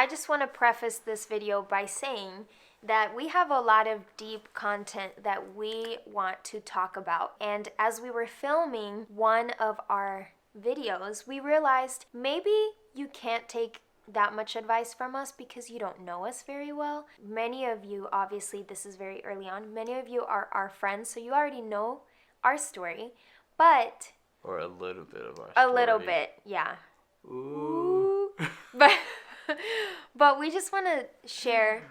I just want to preface this video by saying that we have a lot of deep content that we want to talk about. And as we were filming one of our videos, we realized maybe you can't take that much advice from us because you don't know us very well. Many of you, obviously this is very early on, many of you are our friends, so you already know our story, but... Or a little bit of our story. A little bit, yeah. Ooh. But we just want to share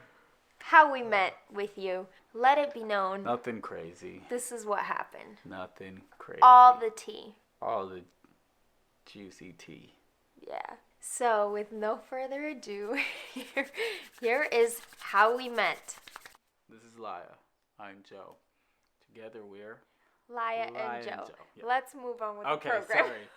how we met with you. Let it be known. Nothing crazy. This is what happened. Nothing crazy. All the tea. All the juicy tea. Yeah. So, with no further ado, here is how we met. This is Laia. I'm Joe. Together we're... Laia and Joe. Yeah. Let's move on with the program. Okay, sorry.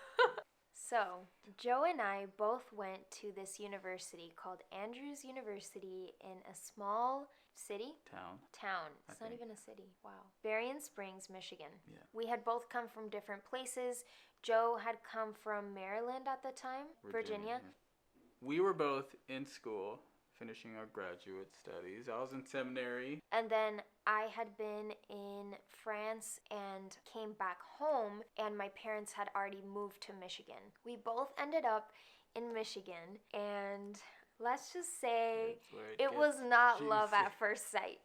So, Joe and I both went to this university called Andrews University in a small city? Town. It's not even a city. Wow. Berrien Springs, Michigan. Yeah. We had both come from different places. Joe had come from Maryland at the time, Virginia. Yeah. We were both in school, finishing our graduate studies. I was in seminary. And then I had been in France and came back home, and my parents had already moved to Michigan. We both ended up in Michigan, and let's just say it was not juicy. love at first sight.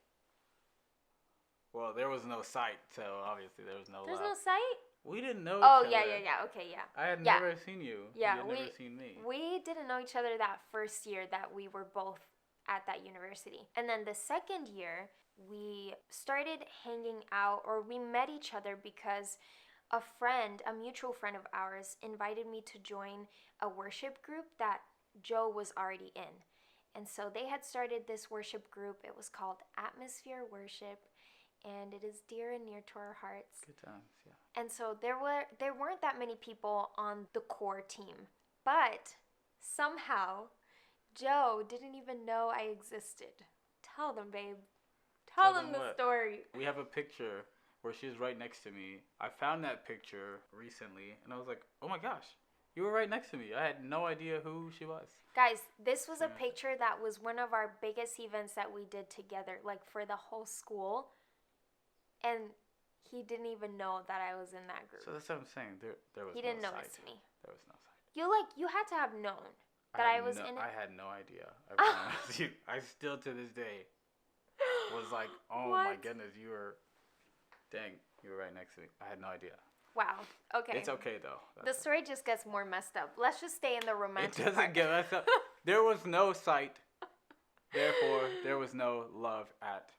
Well, there was no sight, so obviously there was no There's love. no sight? We didn't know Oh, each yeah, other. okay, yeah. I had never seen you. Yeah, you had never seen me. We didn't know each other that first year that we were both at that university. And then the second year, we started hanging out, or we met each other because a mutual friend of ours, invited me to join a worship group that Joe was already in. And so they had started this worship group. It was called Atmosphere Worship, and it is dear and near to our hearts. Good times, yeah. And so there weren't that many people on the core team, but somehow Joe didn't even know I existed. Tell them, babe. Tell them the story. We have a picture where she's right next to me. I found that picture recently, and I was like, oh my gosh, you were right next to me. I had no idea who she was. Guys, this was a picture that was one of our biggest events that we did together, like for the whole school. And he didn't even know that I was in that group. So that's what I'm saying. There was he no didn't sight. notice me. There was no sight. You had to have known that I was in it. I had no idea. I promise you. I still to this day was like, oh my goodness, you were right next to me. I had no idea. Wow. Okay. It's okay though. The story just gets more messed up. Let's just stay in the romantic It doesn't get messed up. There was no sight. Therefore, there was no love at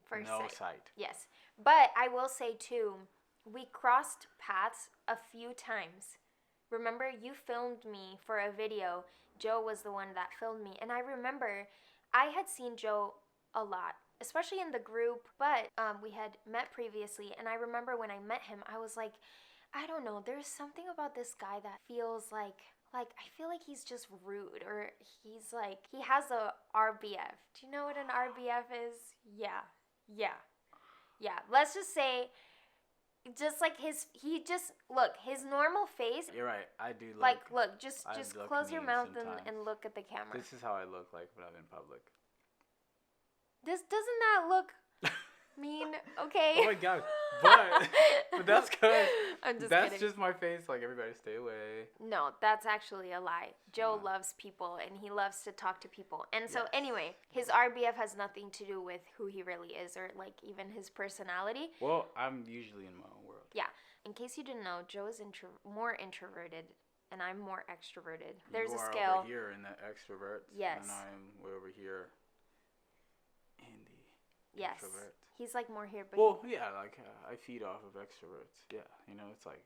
first sight. Yes. But I will say too, we crossed paths a few times. Remember, you filmed me for a video. Joe was the one that filmed me. And I remember I had seen Joe a lot, especially in the group, but we had met previously. And I remember when I met him, I was like, I don't know, there's something about this guy that feels like I feel like he's just rude, or he's like, he has a RBF. Do you know what an RBF is? Yeah. Let's just say, just like his normal face. You're right. I do look, just close your mouth and look at the camera. This is how I look like when I'm in public. Doesn't that look mean? Okay. Oh my god. But that's because that's kidding. just my face. Like, everybody stay away. No, that's actually a lie. Joe loves people, and he loves to talk to people. And so anyway, his RBF has nothing to do with who he really is, or like even his personality. Well, I'm usually in my own world. Yeah. In case you didn't know, Joe is more introverted, and I'm more extroverted. There's a scale. You are over here in the extrovert. Yes. And I'm way over here in the introvert. He's like more here, but I feed off of extroverts. Yeah, it's like,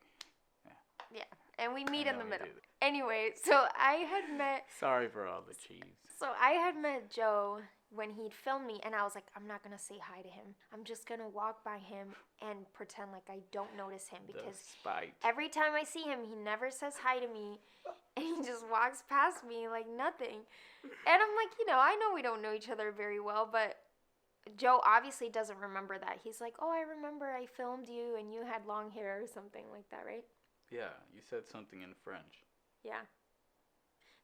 yeah, and we meet in the middle. Anyway, so I had met. Sorry for all the cheese. So I had met Joe when he'd filmed me, and I was like, I'm not gonna say hi to him. I'm just gonna walk by him and pretend like I don't notice him, because every time I see him, he never says hi to me, and he just walks past me like nothing. And I'm like, I know we don't know each other very well, but Joe obviously doesn't remember that. He's like, oh, I remember I filmed you and you had long hair or something like that, right? Yeah, you said something in French. Yeah.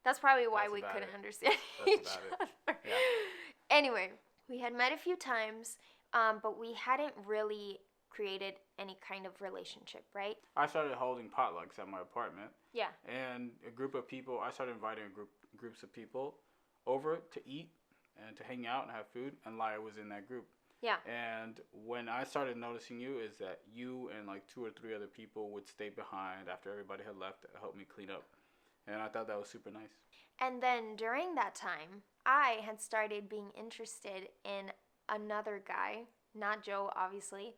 That's probably why That's we about couldn't it. understand That's each about it. other. Yeah. Anyway, we had met a few times, but we hadn't really created any kind of relationship, right? I started holding potlucks at my apartment. Yeah. And a group of people, I started inviting groups of people over to eat and to hang out and have food, and Laia was in that group. Yeah. And when I started noticing you is that you and like 2 or 3 other people would stay behind after everybody had left to help me clean up. And I thought that was super nice. And then during that time, I had started being interested in another guy, not Joe, obviously.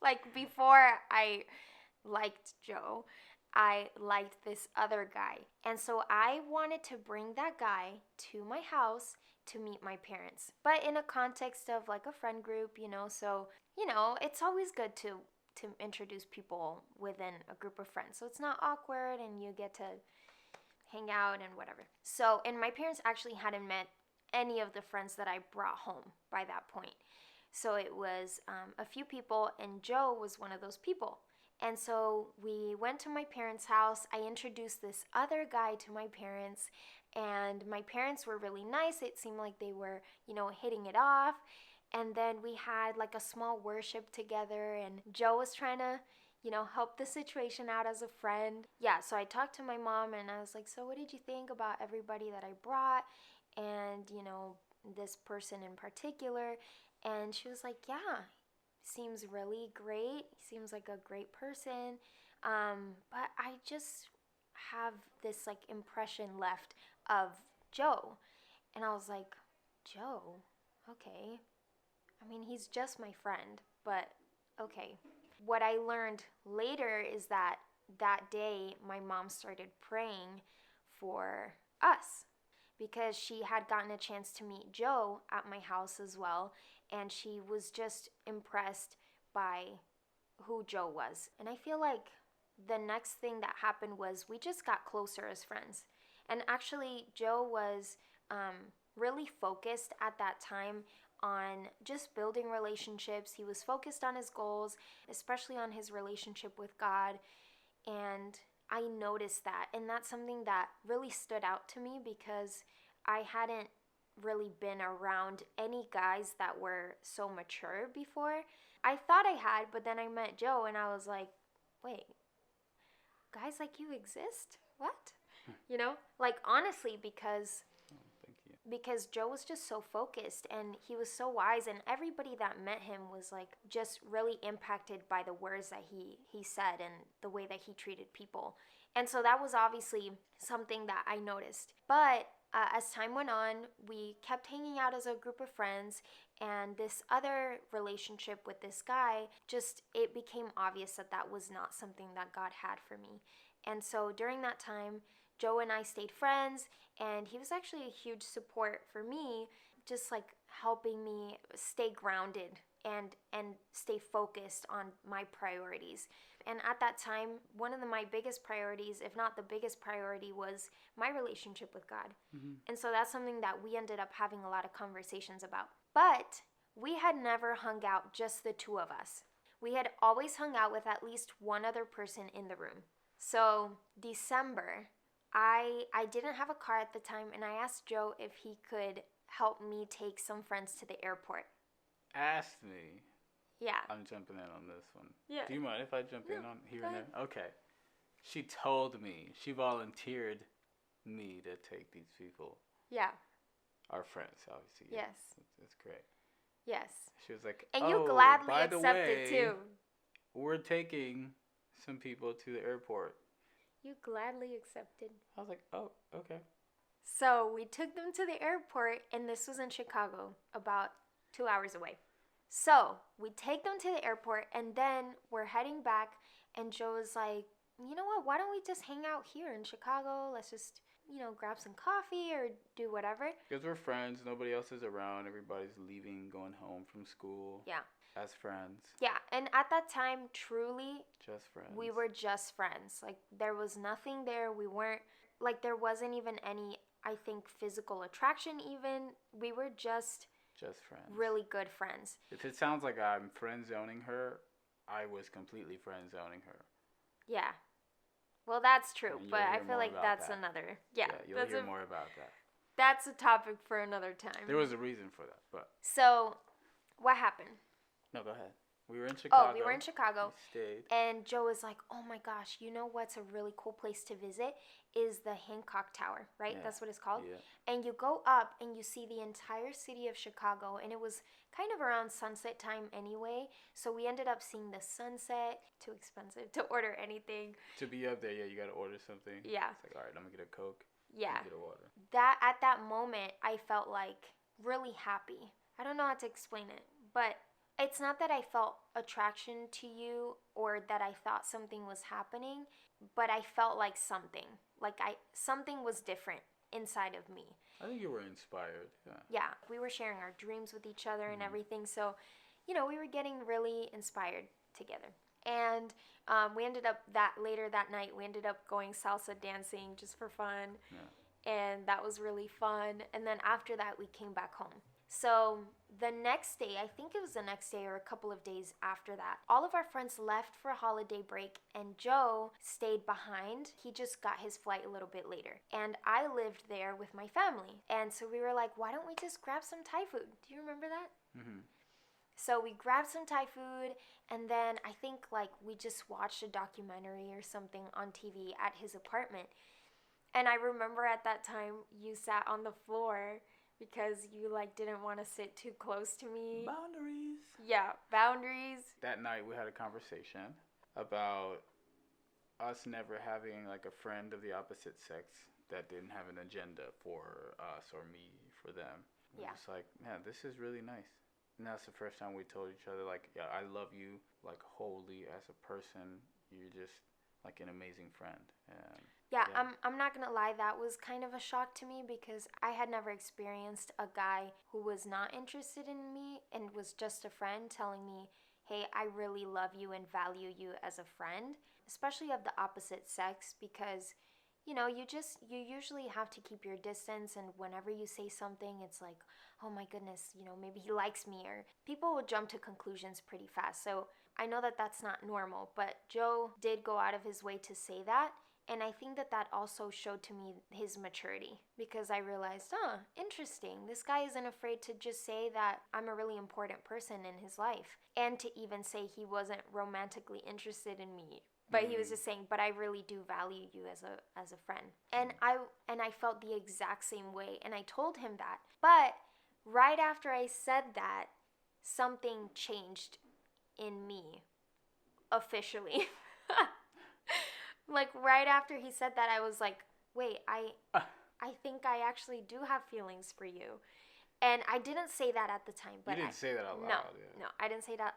Like before I liked Joe, I liked this other guy. And so I wanted to bring that guy to my house to meet my parents, but in a context of like a friend group, so, it's always good to introduce people within a group of friends. So it's not awkward and you get to hang out and whatever. So, and my parents actually hadn't met any of the friends that I brought home by that point. So it was a few people, and Joe was one of those people. And so we went to my parents' house. I introduced this other guy to my parents, and my parents were really nice. It seemed like they were, hitting it off. And then we had like a small worship together, and Joe was trying to, help the situation out as a friend. Yeah, so I talked to my mom, and I was like, so what did you think about everybody that I brought? And, this person in particular. And she was like, yeah, seems really great. Seems like a great person. But I just have this like impression left of Joe. And I was like, Joe? Okay. I mean, he's just my friend, but okay. What I learned later is that day my mom started praying for us because she had gotten a chance to meet Joe at my house as well, and she was just impressed by who Joe was. And I feel like the next thing that happened was we just got closer as friends. And actually, Joe was really focused at that time on just building relationships. He was focused on his goals, especially on his relationship with God. And I noticed that. And that's something that really stood out to me because I hadn't really been around any guys that were so mature before. I thought I had, but then I met Joe and I was like, wait, guys like you exist? What? Like honestly, because Joe was just so focused and he was so wise, and everybody that met him was like just really impacted by the words that he said and the way that he treated people. And so that was obviously something that I noticed. But as time went on, we kept hanging out as a group of friends, and this other relationship with this guy, it became obvious that that was not something that God had for me. And so during that time, Joe and I stayed friends, and he was actually a huge support for me, just like helping me stay grounded and stay focused on my priorities. And at that time, one of my biggest priorities, if not the biggest priority, was my relationship with God. Mm-hmm. And so that's something that we ended up having a lot of conversations about. But we had never hung out just the two of us. We had always hung out with at least one other person in the room. So December, I didn't have a car at the time, and I asked Joe if he could help me take some friends to the airport. Asked me? Yeah. I'm jumping in on this one. Yeah. Do you mind if I jump in on here and there? Okay. She told me, she volunteered me to take these people. Yeah. Our friends, obviously. Yeah. Yes. That's great. Yes. She was like, and you gladly by the accepted way, too. We're taking some people to the airport. You gladly accepted. I was like, oh, okay. So we took them to the airport, and this was in Chicago, about 2 hours away. So we take them to the airport, and then we're heading back, and Joe was like, you know what, why don't we just hang out here in Chicago? Let's just, grab some coffee or do whatever. Because we're friends, nobody else is around, everybody's leaving, going home from school. Yeah. As friends. Yeah, and at that time, truly, just friends. We were just friends. Like, there was nothing there. We weren't, like, there wasn't even any, I think, physical attraction even. We were just friends. Really good friends. If it sounds like I'm friend zoning her, I was completely friend zoning her. Yeah. Well, that's true, And but you'll I hear feel more like about that's that. another. You'll that's hear more about that. That's a topic for another time. There was a reason for that, but So, what happened? no, go ahead. We were in Chicago. Oh, we were in Chicago. We stayed. And Joe was like, "Oh my gosh, you know what's a really cool place to visit is the Hancock Tower, right? Yeah. That's what it's called. Yeah. And you go up and you see the entire city of Chicago, and it was kind of around sunset time anyway. So we ended up seeing the sunset. Too expensive to order anything. To be up there, yeah, you got to order something. Yeah. It's like, all right, I'm gonna get a Coke. Yeah. Get a water. That at that moment, I felt like really happy. I don't know how to explain it, but it's not that I felt attraction to you or that I thought something was happening, but I felt like something. Something was different inside of me. I think you were inspired. Yeah. Yeah, we were sharing our dreams with each other and everything. So, we were getting really inspired together. And we ended up later that night, we ended up going salsa dancing just for fun. Yeah. And that was really fun. And then after that, we came back home. So the next day, I think it was the next day or a couple of days after that, all of our friends left for a holiday break and Joe stayed behind. He just got his flight a little bit later. And I lived there with my family. And so we were like, why don't we just grab some Thai food? Do you remember that? Mm-hmm. So we grabbed some Thai food, and then I think we just watched a documentary or something on TV at his apartment. And I remember at that time you sat on the floor because you didn't want to sit too close to me. Boundaries. Yeah, boundaries. That night we had a conversation about us never having a friend of the opposite sex that didn't have an agenda for us or me for them. It was like, man, this is really nice. And that's the first time we told each other, yeah, I love you, wholly as a person. You're just, an amazing friend. And yeah, I'm not going to lie. That was kind of a shock to me because I had never experienced a guy who was not interested in me and was just a friend telling me, hey, I really love you and value you as a friend, especially of the opposite sex because you usually have to keep your distance, and whenever you say something, it's like, oh my goodness, maybe he likes me, or people will jump to conclusions pretty fast. So I know that that's not normal, but Joe did go out of his way to say that, and I think that that also showed to me his maturity because I realized, interesting, this guy isn't afraid to just say that I'm a really important person in his life, and to even say he wasn't romantically interested in me. But he was just saying, but I really do value you as a friend. And I felt the exact same way. And I told him that. But right after I said that, something changed in me officially. Right after he said that, I was like, wait, I think I actually do have feelings for you. And I didn't say that at the time. But you didn't say that out loud. No, I didn't say that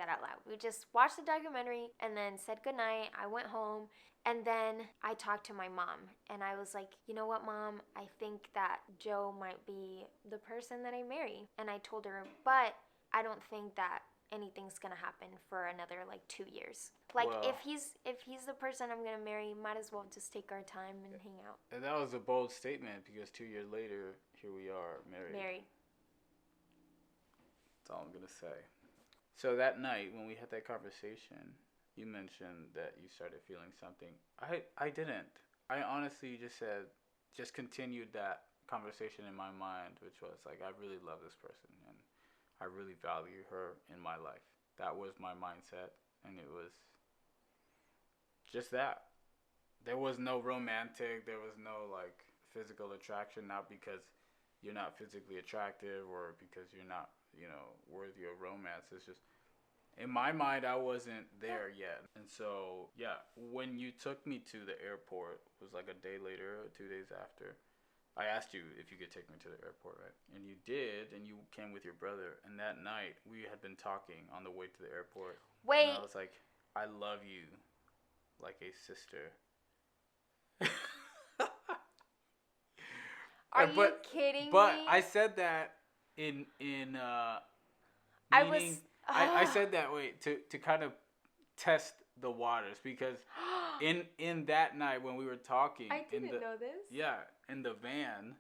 out loud. We just watched the documentary and then said goodnight. I went home and then I talked to my mom and I was like, you know what, Mom? I think that Joe might be the person that I marry. And I told her, but I don't think that anything's gonna happen for another 2 years. If he's the person I'm gonna marry, might as well just take our time and hang out. And that was a bold statement because 2 years later, here we are married. That's all I'm gonna say. So that night when we had that conversation, you mentioned that you started feeling something. I didn't. I honestly just continued that conversation in my mind, which was I really love this person and I really value her in my life. That was my mindset, and it was just that. There was no romantic, there was no physical attraction, not because you're not physically attractive or because you're not, worthy of romance. It's just, in my mind, I wasn't there yet. And so, when you took me to the airport, it was a day later or 2 days after, I asked you if you could take me to the airport, right? And you did, and you came with your brother. And that night, we had been talking on the way to the airport. Wait. And I was like, I love you like a sister. Are you kidding me? But I said that in I said that to kind of test the waters because in that night when we were talking, I didn't know this. Yeah, in the van,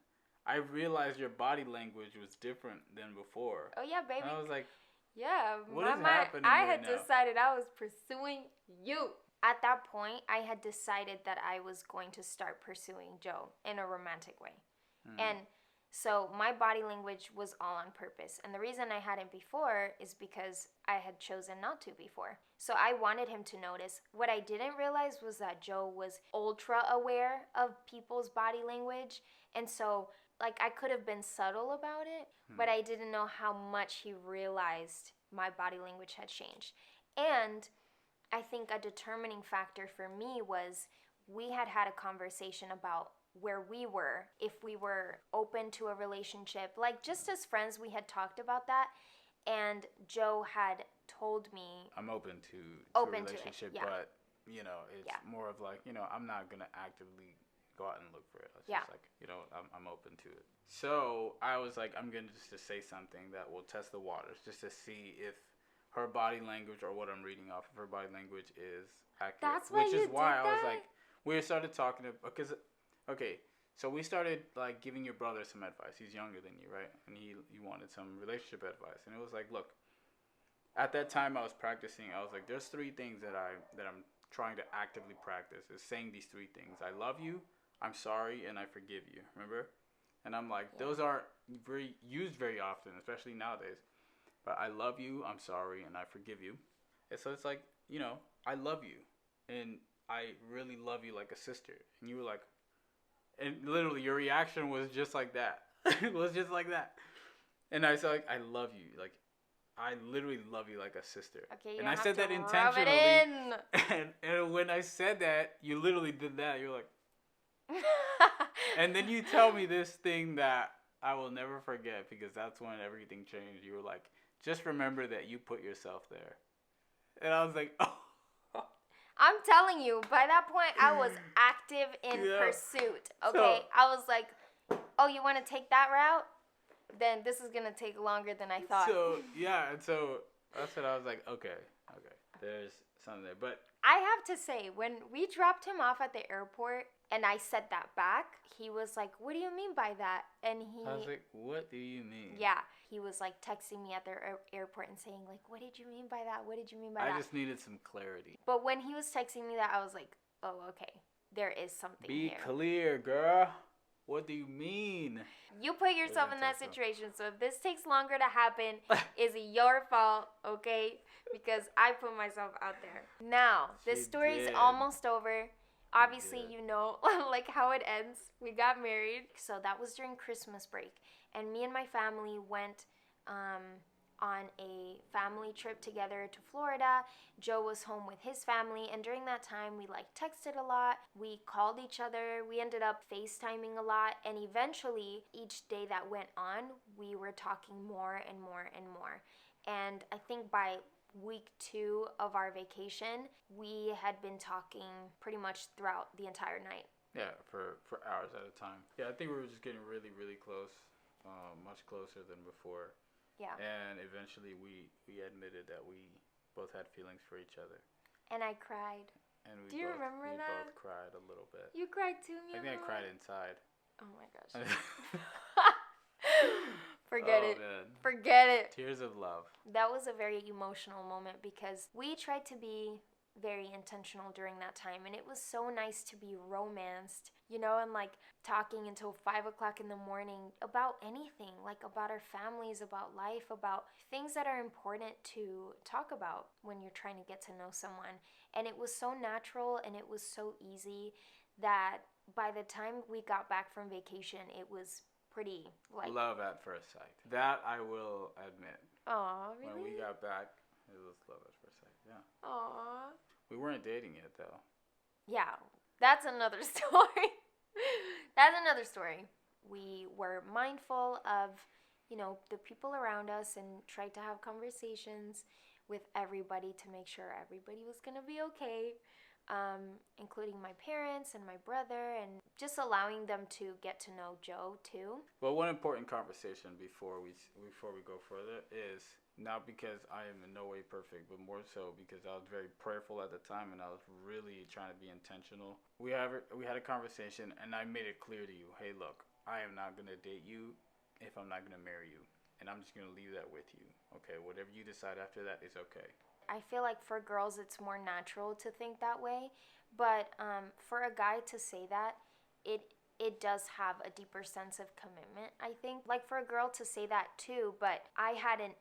I realized your body language was different than before. Oh yeah, baby. And I was like, yeah, what is happening I right had now? decided I was pursuing you. at that point, I had decided that I was going to start pursuing Joe in a romantic way. And so my body language was all on purpose. And the reason I hadn't before is because I had chosen not to before. So I wanted him to notice. What I didn't realize was that Joe was ultra aware of people's body language. And so, like, I could have been subtle about it, but I didn't know how much he realized my body language had changed. And I think a determining factor for me was we had a conversation about where we were, if we were open to a relationship. Like, just as friends, we had talked about that. And Joe had told me, I'm open to a relationship, yeah. but, you know, it's more of like, you know, I'm not going to actively go out and look for it. It's just like, you know, I'm open to it. So I was like, I'm going to just say something that will test the waters, just to see if her body language or what I'm reading off of her body language is accurate. That's why Which is why I was that? like, we started talking because, okay, so we started like giving your brother some advice. He's younger than you, right? And he wanted some relationship advice, and it was like, look, at that time I was practicing. I was like, there's 3 things that I'm trying to actively practice is saying these 3 things. I love you, I'm sorry, and I forgive you. Remember? And I'm like, those aren't used very often, especially nowadays. But I love you, I'm sorry, and I forgive you. And so it's like, you know, I love you, and I really love you like a sister. And you were like, and literally your reaction was just like that. It was just like that. And I said, like, I love you. Like, I literally love you like a sister. Okay, and I said that intentionally. Rub it in. And when I said that, you literally did that. You're like, and then you tell me this thing that I will never forget, because that's when everything changed. You were like, just remember that you put yourself there. And I was like, oh. I'm telling you, by that point, I was active in pursuit. Okay, I was like, oh, you want to take that route? Then this is gonna take longer than I thought. So yeah, and so that's what I was like, okay, there's something there. But I have to say, when we dropped him off at the airport and I said that back, he was like, what do you mean by that? And I was like, what do you mean? Yeah, he was like texting me at the airport and saying like, what did you mean by that? What did you mean by that? I just needed some clarity. But when he was texting me that, I was like, oh, okay, there is something here. Be clear, girl. What do you mean? You put yourself in that situation, so if this takes longer to happen, is your fault, okay? Because I put myself out there. Now, this story is almost over. Obviously, you know, like how it ends. We got married. So that was during Christmas break. And me and my family went on a family trip together to Florida. Joe was home with his family, and during that time we like texted a lot, we called each other, we ended up FaceTiming a lot, and eventually each day that went on we were talking more and more and more. And I think by week 2 of our vacation we had been talking pretty much throughout the entire night. Yeah, for hours at a time. Yeah, I think we were just getting really, really close, much closer than before. Yeah. And eventually we admitted that we both had feelings for each other. And I cried. And Do you remember that? We both cried a little bit. You cried too, Mia? I think I cried inside. Oh my gosh. Forget it. Man. Forget it. Tears of love. That was a very emotional moment because we tried to be very intentional during that time, and it was so nice to be romanced, you know, and like talking until 5 o'clock in the morning about anything, like about our families, about life, about things that are important to talk about when you're trying to get to know someone. And it was so natural and it was so easy that by the time we got back from vacation, it was pretty like love at first sight. That I will admit. Aw, really? When we got back, it was love at first sight. Yeah. Aw. We weren't dating yet, though. Yeah, that's another story. That's another story. We were mindful of, you know, the people around us and tried to have conversations with everybody to make sure everybody was going to be okay, including my parents and my brother, and just allowing them to get to know Joe, too. Well, one important conversation before we go further is, not because I am in no way perfect, but more so because I was very prayerful at the time and I was really trying to be intentional. We had a conversation and I made it clear to you, hey, look, I am not going to date you if I'm not going to marry you. And I'm just going to leave that with you. Okay, whatever you decide after that is okay. I feel like for girls it's more natural to think that way, but for a guy to say that, it does have a deeper sense of commitment, I think. Like for a girl to say that too, but I hadn't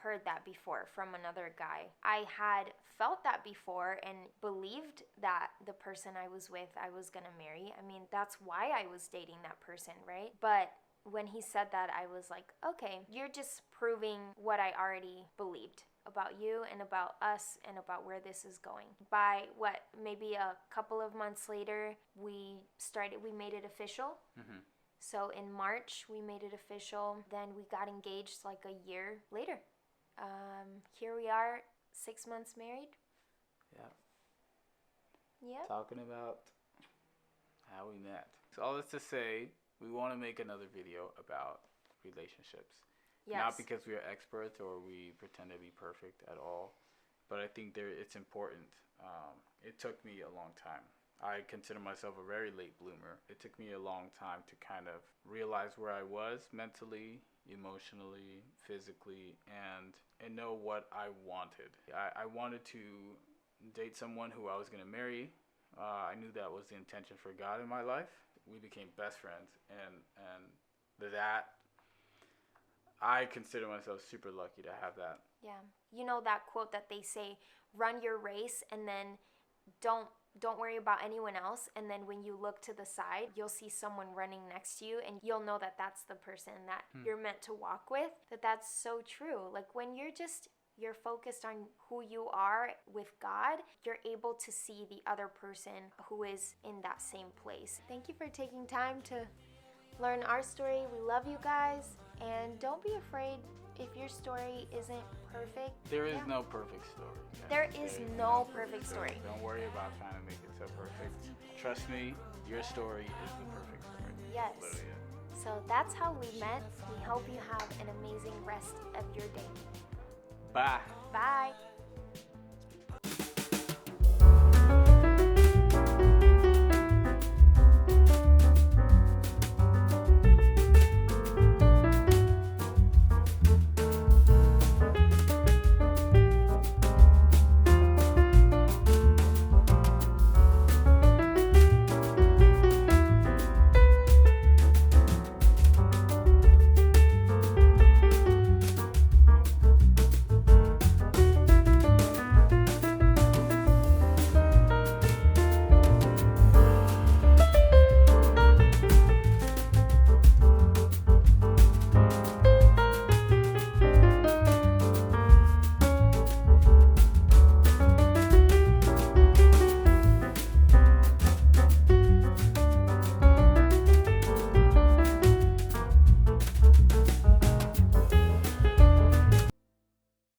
heard that before from another guy. I had felt that before and believed that the person I was with I was gonna marry. I mean, that's why I was dating that person, right? But when he said that, I was like, okay, you're just proving what I already believed about you and about us and about where this is going. By what, maybe a couple of months later, we made it official. Mm-hmm. So in March, we made it official. Then we got engaged like a year later. Here we are, 6 months married. Yeah. Yeah. Talking about how we met. So all this to say, we want to make another video about relationships. Yes. Not because we are experts or we pretend to be perfect at all, but I think it's important. It took me a long time. I consider myself a very late bloomer. It took me a long time to kind of realize where I was mentally, emotionally, physically, and know what I wanted. I wanted to date someone who I was going to marry. I knew that was the intention for God in my life. We became best friends, and that I consider myself super lucky to have that. Yeah. You know that quote that they say, run your race and then don't worry about anyone else, and then when you look to the side, you'll see someone running next to you and you'll know that that's the person that you're meant to walk with. That's so true. Like when you're focused on who you are with God, you're able to see the other person who is in that same place. Thank you for taking time to learn our story. We love you guys, and don't be afraid if your story isn't perfect. There is no perfect story. Yeah. There is no perfect story. Don't worry about trying to make it so perfect. Trust me, your story is the perfect story. Yes. Literally it. So that's how we met. We hope you have an amazing rest of your day. Bye. Bye.